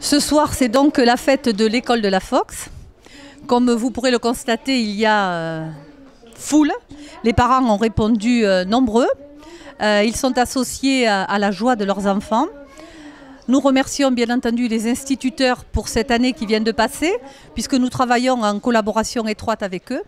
Ce soir, c'est donc la fête de l'école de la Fox. Comme vous pourrez le constater, il y a foule. Les parents ont répondu nombreux. Ils sont associés à la joie de leurs enfants. Nous remercions bien entendu les instituteurs pour cette année qui vient de passer, puisque nous travaillons en collaboration étroite avec eux.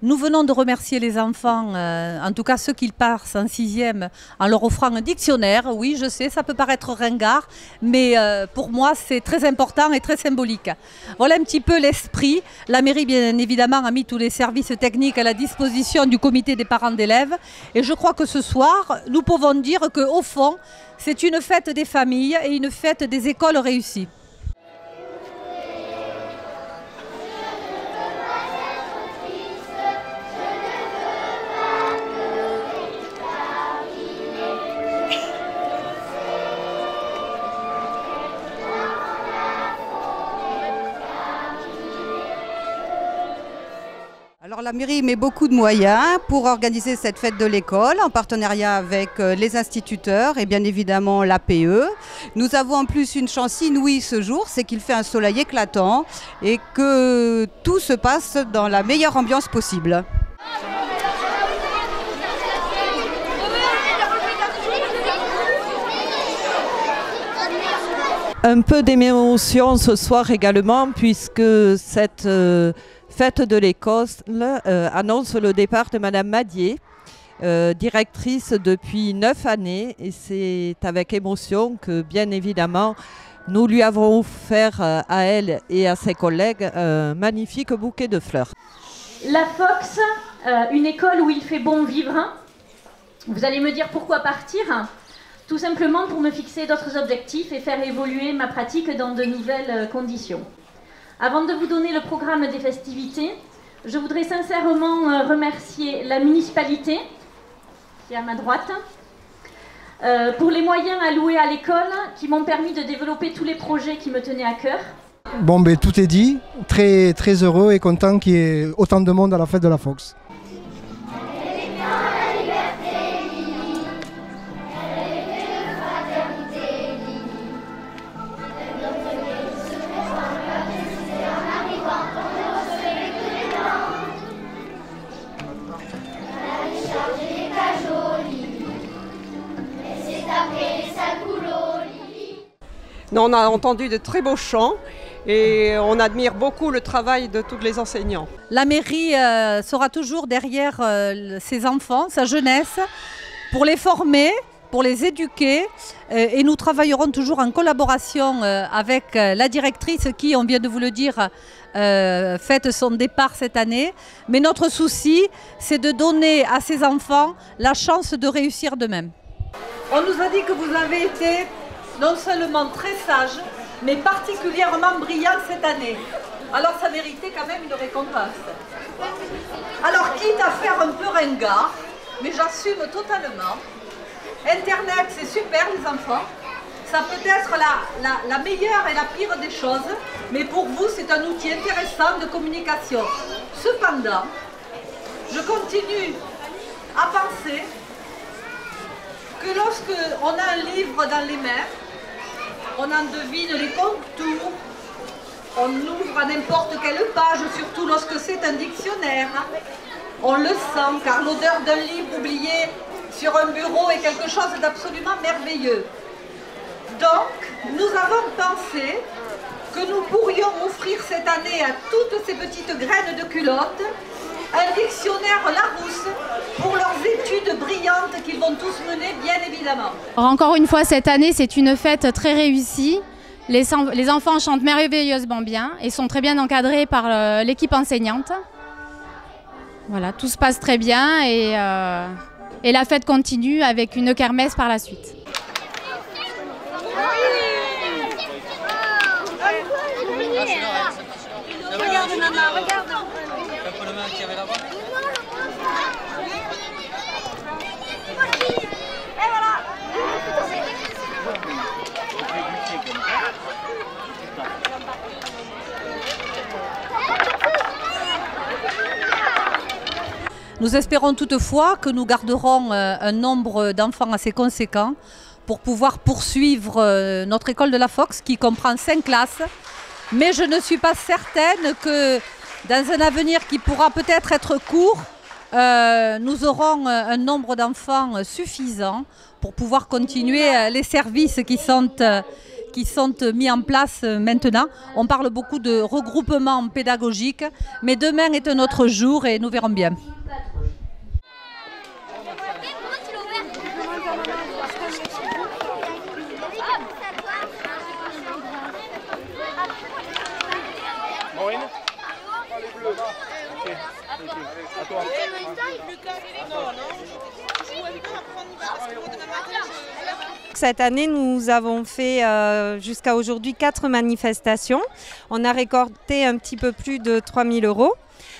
Nous venons de remercier les enfants, en tout cas ceux qui passent en 6e, en leur offrant un dictionnaire. Oui, je sais, ça peut paraître ringard, mais pour moi, c'est très important et très symbolique. Voilà un petit peu l'esprit. La mairie, bien évidemment, a mis tous les services techniques à la disposition du comité des parents d'élèves. Et je crois que ce soir, nous pouvons dire qu'au fond, c'est une fête des familles et une fête des écoles réussies. Alors la mairie met beaucoup de moyens pour organiser cette fête de l'école en partenariat avec les instituteurs et bien évidemment l'APE. Nous avons en plus une chance inouïe ce jour, c'est qu'il fait un soleil éclatant et que tout se passe dans la meilleure ambiance possible. Un peu d'émotion ce soir également puisque cette fête de l'école annonce le départ de Madame Madier, directrice depuis 9 années, et c'est avec émotion que bien évidemment nous lui avons offert à elle et à ses collègues un magnifique bouquet de fleurs. La Fox, une école où il fait bon vivre. Vous allez me dire pourquoi partir? Tout simplement pour me fixer d'autres objectifs et faire évoluer ma pratique dans de nouvelles conditions. Avant de vous donner le programme des festivités, je voudrais sincèrement remercier la municipalité, qui est à ma droite, pour les moyens alloués à l'école qui m'ont permis de développer tous les projets qui me tenaient à cœur. Bon, ben, tout est dit, très heureux et content qu'il y ait autant de monde à la fête de la Fox. On a entendu de très beaux chants et on admire beaucoup le travail de tous les enseignants. La mairie sera toujours derrière ses enfants, sa jeunesse, pour les former, pour les éduquer. Et nous travaillerons toujours en collaboration avec la directrice qui, on vient de vous le dire, fête son départ cette année. Mais notre souci, c'est de donner à ces enfants la chance de réussir d'eux-mêmes. On nous a dit que vous avez été non seulement très sage, mais particulièrement brillant cette année. Alors ça méritait quand même une récompense. Alors quitte à faire un peu ringard, mais j'assume totalement, Internet c'est super les enfants, ça peut être la meilleure et la pire des choses, mais pour vous c'est un outil intéressant de communication. Cependant, je continue à penser que lorsque on a un livre dans les mains, on en devine les contours, on ouvre à n'importe quelle page, surtout lorsque c'est un dictionnaire. On le sent, car l'odeur d'un livre oublié sur un bureau est quelque chose d'absolument merveilleux. Donc, nous avons pensé que nous pourrions offrir cette année à toutes ces petites graines de culottes un dictionnaire Larousse pour leurs études brillantes qu'ils vont tous mener, bien évidemment. Alors encore une fois, cette année, c'est une fête très réussie. Les enfants chantent merveilleusement bien et sont très bien encadrés par l'équipe enseignante. Voilà, tout se passe très bien et la fête continue avec une kermesse par la suite. Regarde maman, regarde. Le main qui avait là-bas. Et voilà. Nous espérons toutefois que nous garderons un nombre d'enfants assez conséquent pour pouvoir poursuivre notre école de la Fox qui comprend 5 classes. Mais je ne suis pas certaine que dans un avenir qui pourra peut-être être court, nous aurons un nombre d'enfants suffisant pour pouvoir continuer les services qui sont mis en place maintenant. On parle beaucoup de regroupement pédagogique, mais demain est un autre jour et nous verrons bien. Cette année, nous avons fait jusqu'à aujourd'hui 4 manifestations. On a récolté un petit peu plus de 3 000 €.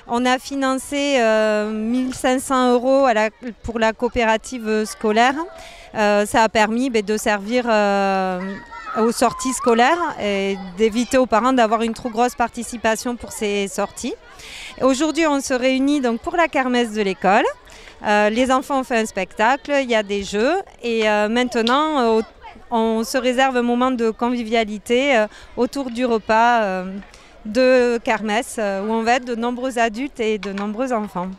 On a financé 1 500 € pour la coopérative scolaire. Ça a permis de servir aux sorties scolaires et d'éviter aux parents d'avoir une trop grosse participation pour ces sorties. Aujourd'hui, on se réunit donc pour la kermesse de l'école. Les enfants ont fait un spectacle, il y a des jeux et maintenant on se réserve un moment de convivialité autour du repas de kermesse où on va être de nombreux adultes et de nombreux enfants.